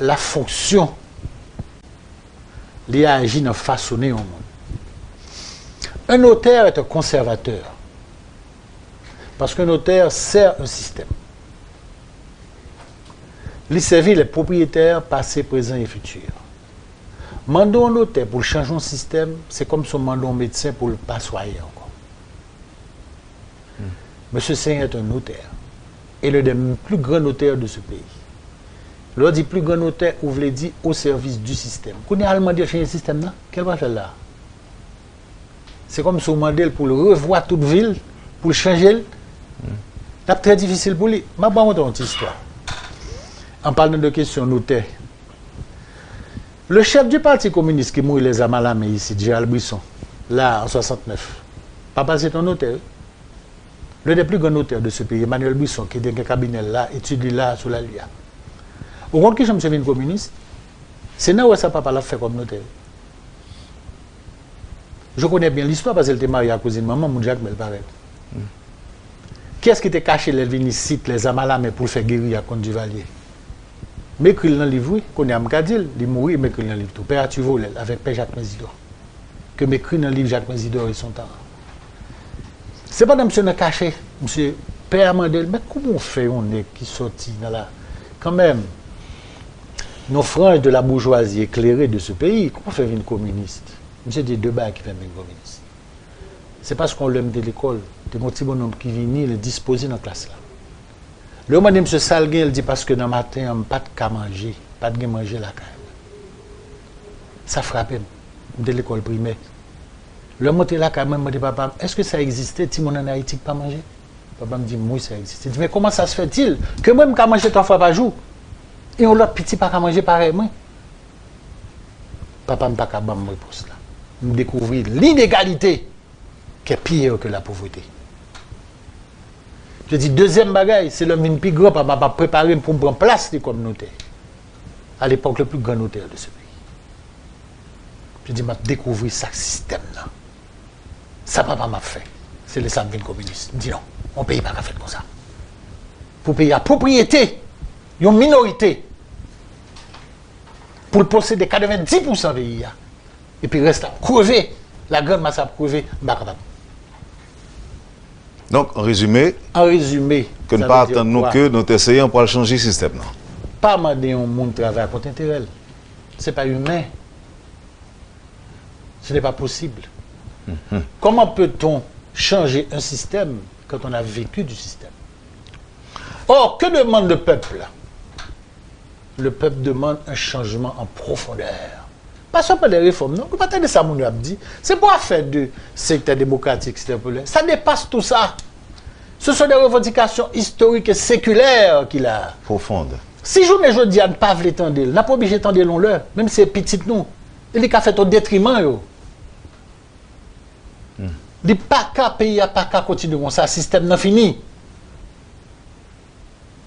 La fonction, il agit dans façonner au monde. Un notaire est un conservateur. Parce qu'un notaire sert un système. Il servit les propriétaires passés, présents et futurs. Mandons un notaire pour changer un système, c'est comme si on mandait un médecin pour le pas soigner encore. Monsieur Singh est un notaire. Et l'un des plus grands notaires de ce pays. L'on dit plus grand notaire, ou vous dit au service du système. Quand on a demandé de changer le système, qu'elle va faire là? C'est comme si on demandait pour le revoir toute ville, pour le changer. C'est très difficile pour lui. Je vais vous raconter une histoire. En parlant de questions notaires. Le chef du Parti communiste qui mourit les Amalamé ici, Gérald Brisson, là en 69, papa c'est un notaire. L'un des plus grands notaires de ce pays, Emmanuel Brisson, qui était dans un cabinet là, étudie là sur la LIA. Au compte que je me suis communiste, c'est là où ça papa l'a fait comme notaire. Je connais bien l'histoire parce qu'elle était mariée à la cousine maman, mon Jacques Belparet. Qui est-ce qui était caché les Vénicites, les Amalamé pour faire guérir contre Duvalier? Mais écrit dans le livre, oui, qu'on est à Mkadil, il mourit, mais écrit dans le livre tout. Père tu volé avec Père Jacques Mésidor. Que m'écrit dans le livre Jacques Mésidor et son temps. C'est pas dans monsieur n'a caché, monsieur Père Mandel, mais comment on fait on est qui sortit dans la. Quand même, nos franges de la bourgeoisie éclairée de ce pays, comment on fait une communiste? Monsieur dit deux bails qui fait une communiste. C'est parce qu'on l'aime de l'école, de mon petit bonhomme qui vient, il est disposé dans la classe là. Le moment de M. Salguin, il dit parce que dans le matin, on n'a pas de manger, pas de manger la carne. Ça frappe de l'école primaire. Le moment de la carne, je dis papa, est-ce que ça existait, si mon en Haïti pas manger? Papa me dit, oui, ça existe. Il dit, mais comment ça se fait-il que moi, je peux manger 3 fois par jour et on l'autre petit pas manger pareil, moi? Papa ne peut pas me réponse là. Je découvre l'inégalité qui est pire que la pauvreté. Je dis, deuxième bagaille, c'est l'homme plus grand, papa m'a préparé pour me prendre place comme notaire. À l'époque, le plus grand notaire de ce pays. Je dis, m'a découvert ce système-là. Ça, papa m'a fait. C'est le samedi communiste. Je dis non, on ne paye pas qu'à faire comme ça. Pour payer la propriété, une minorité, pour posséder 90% pays. Et puis reste à crever, la grande masse à crever, donc, en résumé, que ne pas attendre que nous essayons pour changer le système. Non? Pas demander un monde travail contre intérêt. Ce n'est pas humain. Ce n'est pas possible. Comment peut-on changer un système quand on a vécu du système? Or, que demande le peuple? Le peuple demande un changement en profondeur. Pas seulement des réformes, non. Pas de ça, mon dit. C'est pour faire de secteur démocratique, ça dépasse tout ça. Ce sont des revendications historiques et séculaires qu'il a. Profondes. Si je dis à ne pas l'étendre, n'a pas obligé d'étendre l'on-leur, même si c'est petit nous. Il est qu'à faire au détriment. Il n'est pas qu'à payer, pas qu'à continuer comme ça, le système n'a fini.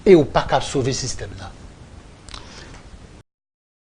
Et ou pas qu'à sauver le système là.